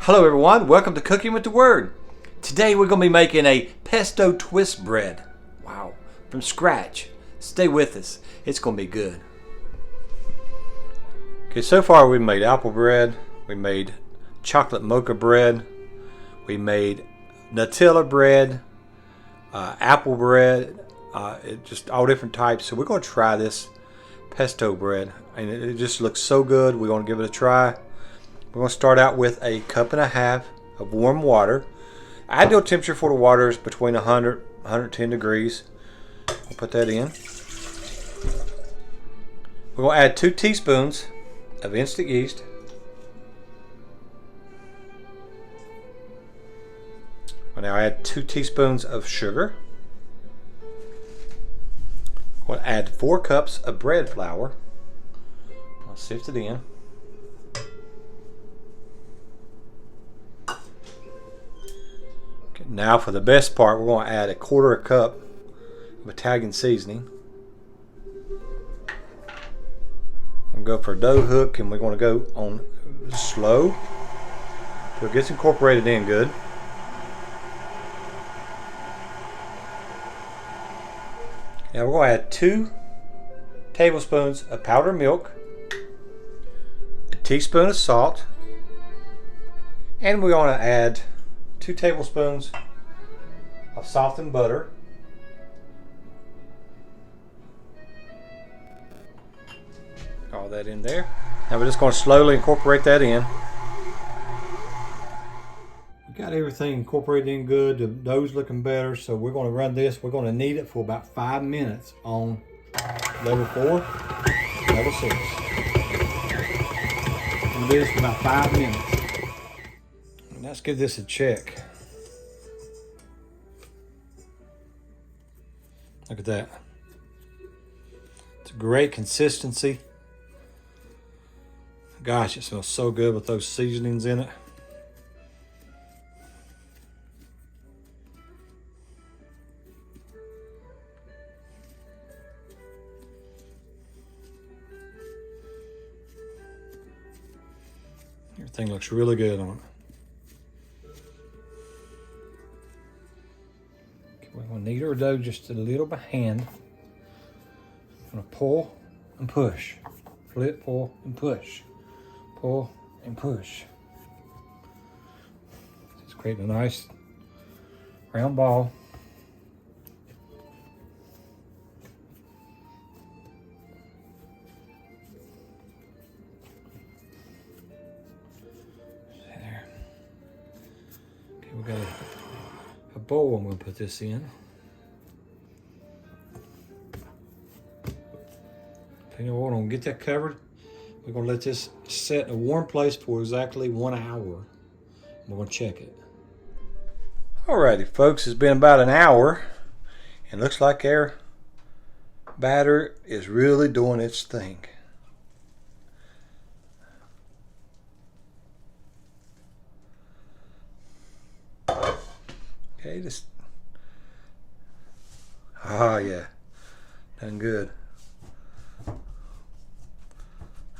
Hello everyone, welcome to Cooking with the Word. Today we're going to be making a pesto twist bread. Wow, from scratch. Stay with us, it's going to be good. Okay, so far we made apple bread, we made chocolate mocha bread, we made Nutella bread, apple bread, just all different types. So we're going to try this pesto bread, and it just looks so good. We're going to give it a try. We're going to start out with a cup and a half of warm water. Ideal temperature for the water is between 100 and 110 degrees. We'll put that in. We're going to add 2 teaspoons of instant yeast. We'll now add 2 teaspoons of sugar. We're going to add 4 cups of bread flour. I'll sift it in. Now for the best part, we're going to add 1/4 cup of Italian seasoning. We'll go for a dough hook, and we're going to go on slow till it gets incorporated in good. Now we're going to add 2 tablespoons of powdered milk, a teaspoon of salt, and we're going to add 2 tablespoons of softened butter. All that in there. Now we're just going to slowly incorporate that in. We got everything incorporated in good. The dough's looking better, so we're going to run this. We're going to knead it for about 5 minutes on level 4, level 6. We're going to do this for about 5 minutes. Let's give this a check. Look at that. It's a great consistency. Gosh, it smells so good with those seasonings in it. Everything looks really good on it. We're going to knead our dough just a little by hand. I'm going to pull and push. Flip, pull, and push. Pull and push. Just creating a nice round ball. There. Okay, we got a bowl I'm going to put this in. You know what, I'm going to get that covered. We're going to let this set in a warm place for exactly 1 hour. We're going to check it. Alrighty folks, it's been about an hour, and looks like our batter is really doing its thing. Okay, just, oh yeah, done good.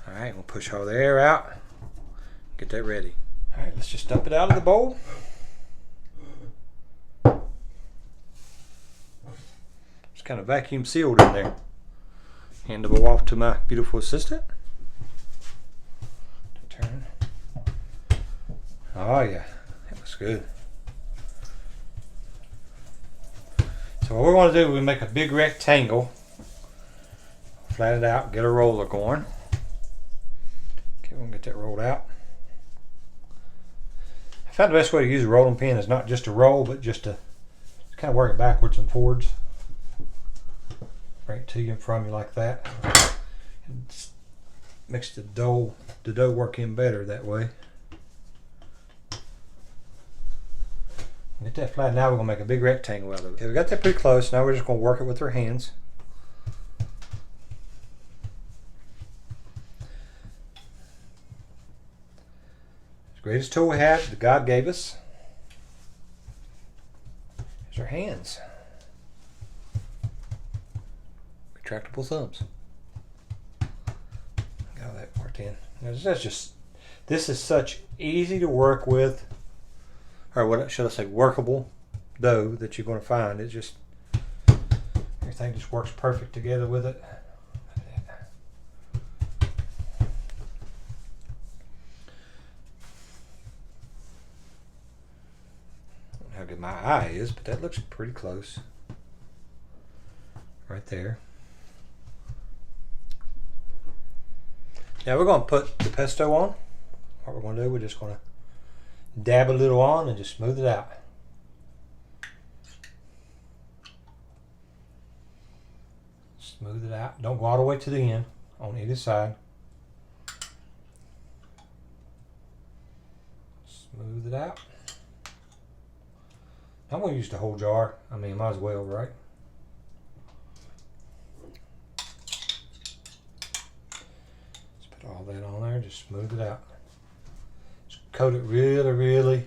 Alright, we'll push all the air out, get that ready. Alright, let's just dump it out of the bowl. It's kind of vacuum sealed in there. Hand the bowl off to my beautiful assistant. Turn. Oh yeah, that looks good. So what we're going to do, we make a big rectangle, flatten it out, get a roller going. Okay, we'll get that rolled out. I found the best way to use a rolling pin is not just to roll, but just to kind of work it backwards and forwards. Bring it to you and from you like that. It makes the dough work in better that way. Get that flat. Now we're going to make a big rectangle out of it. Okay, we got that pretty close. Now we're just going to work it with our hands. It's the greatest tool we have that God gave us is our hands. Retractable thumbs. Got that worked in. Now that's just This is such easy to work with, or what should I say, workable dough that you're going to find. It just, everything just works perfect together with it. I don't know how good my eye is, but that looks pretty close. Right there. Now we're going to put the pesto on. What we're going to do, we're just going to dab a little on and just smooth it out. Smooth it out. Don't go all the way to the end on either side. Smooth it out. I'm going to use the whole jar. I mean, might as well, right? All that on there, just smooth it out. Just coat it really, really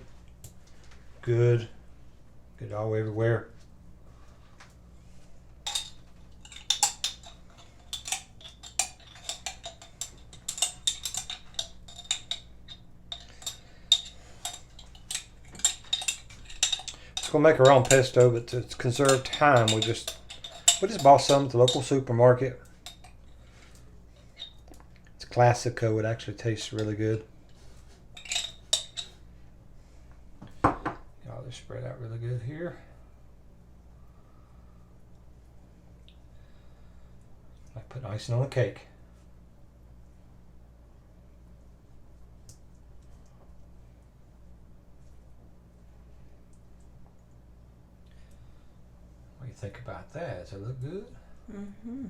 good. Get it all everywhere. We're gonna make our own pesto, but to conserve time, we just bought some at the local supermarket. Classico, it actually tastes really good. I'll just spread out really good here. Like putting icing on a cake. What do you think about that? Does it look good? Mm-hmm.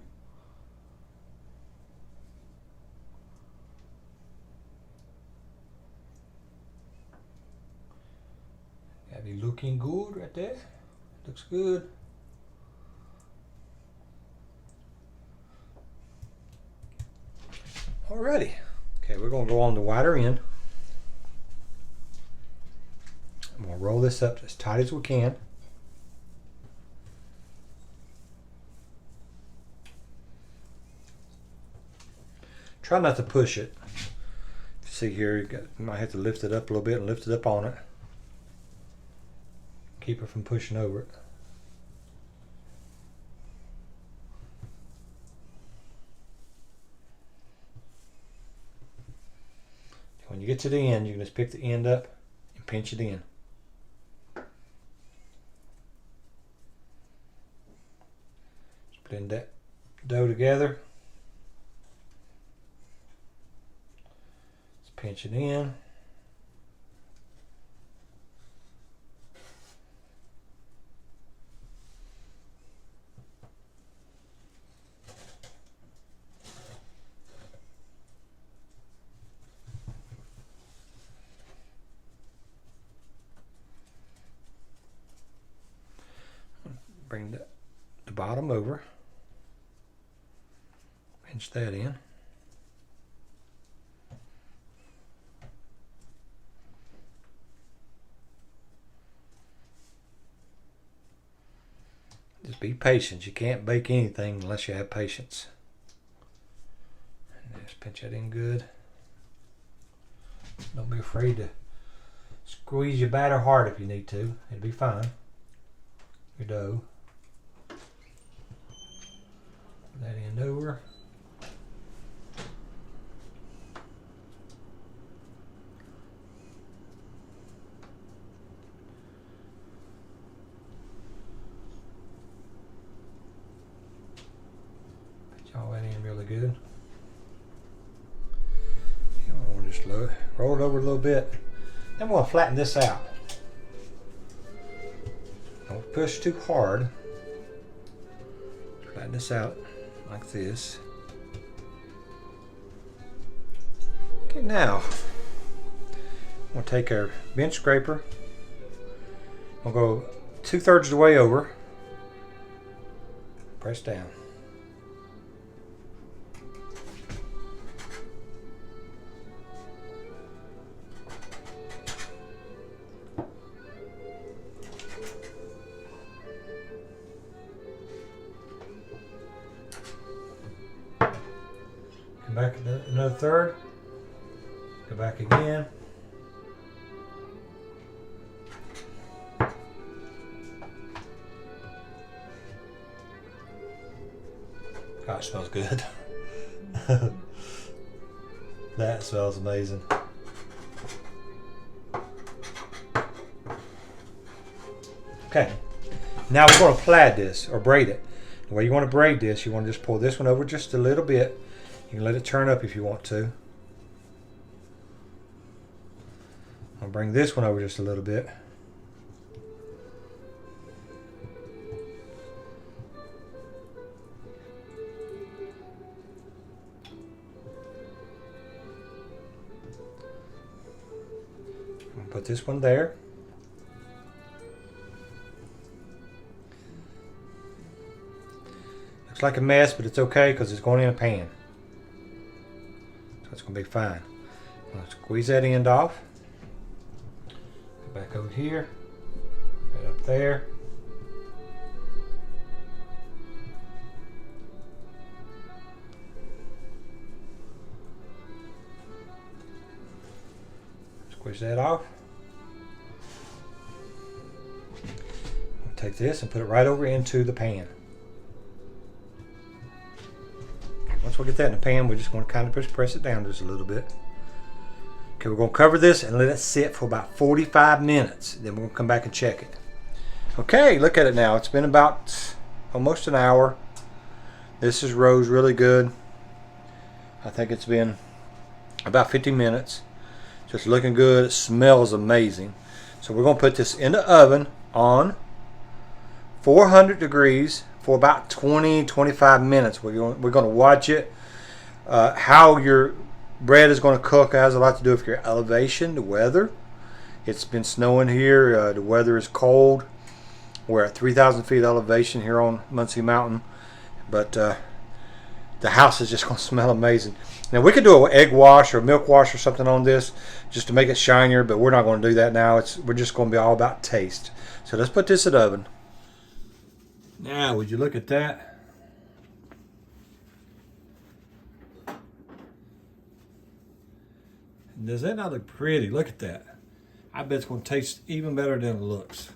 Gotta be looking good right there. Looks good. Alrighty. Okay, we're gonna go on the wider end. I'm gonna roll this up as tight as we can. Try not to push it. See here, you might have to lift it up a little bit and lift it up on it. Keep it from pushing over it. When you get to the end, you can just pick the end up and pinch it in. Just blend that dough together. Just pinch it in. Bring the bottom over, pinch that in. Just be patient. You can't bake anything unless you have patience. And just pinch that in good. Don't be afraid to squeeze your batter hard if you need to. It'll be fine. Your dough. That end over. Put all that in really good. You want to just roll it over a little bit. Then we're going to flatten this out. Don't push too hard. Flatten this out like this. Okay, now we'll take our bench scraper. We'll go 2/3 of the way over. Press down. Come back another third. Go back again. God, it smells good. That smells amazing. Okay, now we're going to plaid this or braid it. The way you want to braid this, you want to just pull this one over just a little bit. You can let it turn up if you want to. I'll bring this one over just a little bit. I'll put this one there. Looks like a mess, but it's okay because it's going in a pan. So it's going to be fine. I'm going to squeeze that end off. Go back over here. Right up there. Squish that off. I'll take this and put it right over into the pan. Once we get that in the pan, we're just going to kind of press it down just a little bit. Okay, we're going to cover this and let it sit for about 45 minutes. Then we're going to come back and check it. Okay, look at it now. It's been about almost an hour. This is rose really good. I think it's been about 50 minutes. Just looking good. It smells amazing. So we're going to put this in the oven on 400 degrees for about 20-25 minutes. We're going to watch it. How your bread is going to cook has a lot to do with your elevation, the weather. It's been snowing here. The weather is cold. We're at 3,000 feet elevation here on Muncie Mountain. But the house is just going to smell amazing. Now we could do an egg wash or milk wash or something on this just to make it shinier, but we're not going to do that now. We're just going to be all about taste. So let's put this in the oven. Now, would you look at that? Does that not look pretty? Look at that. I bet it's going to taste even better than it looks.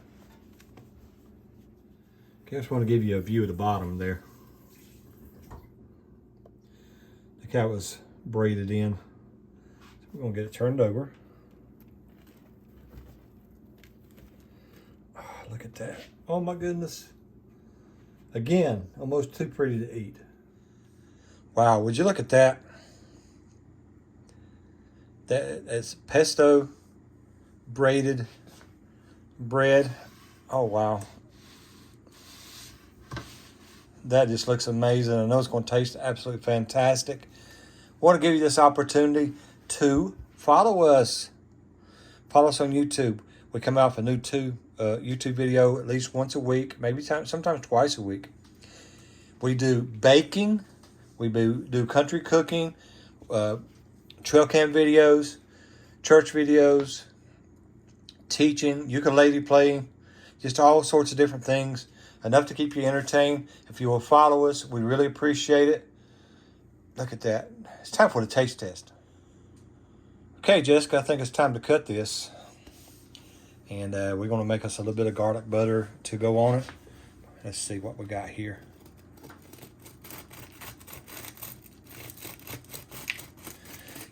Okay, I just want to give you a view of the bottom there. Look how it was braided in. So we're going to get it turned over. Oh, look at that. Oh my goodness. Again, almost too pretty to eat. Wow, would you look at that? That's pesto braided bread. Oh, wow. That just looks amazing. I know it's going to taste absolutely fantastic. I want to give you this opportunity to follow us. Follow us on YouTube. We come out with a new YouTube video at least once a week, maybe sometimes twice a week. We do baking, we do country cooking, trail cam videos, church videos, teaching, ukulele playing, just all sorts of different things. Enough to keep you entertained. If you will follow us, we really appreciate it. Look at that. It's time for the taste test. Okay, Jessica, I think it's time to cut this. And we're going to make us a little bit of garlic butter to go on it. Let's see what we got here.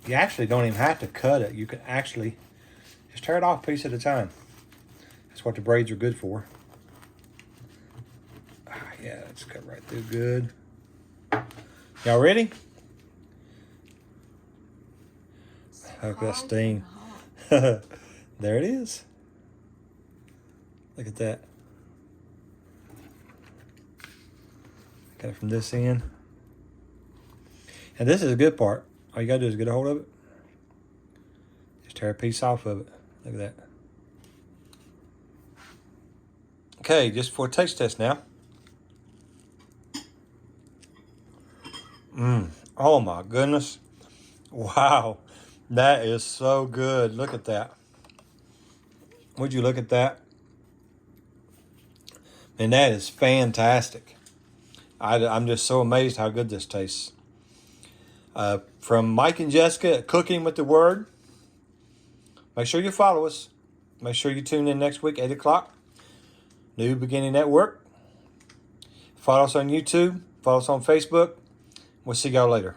You actually don't even have to cut it. You can actually just tear it off a piece at a time. That's what the braids are good for. Yeah, it's cut right through good. Y'all ready? Look at that sting. There it is. Look at that. Got it from this end. And this is a good part. All you gotta do is get a hold of it. Just tear a piece off of it. Look at that. Okay, just for a taste test now. Oh my goodness. Wow. That is so good. Look at that. Would you look at that? And that is fantastic. I'm just so amazed how good this tastes. From Mike and Jessica at Cooking with the Word, Make sure you follow us. Make sure you tune in next week, 8 o'clock. New Beginning Network. Follow us on YouTube. Follow us on Facebook. We'll see y'all later.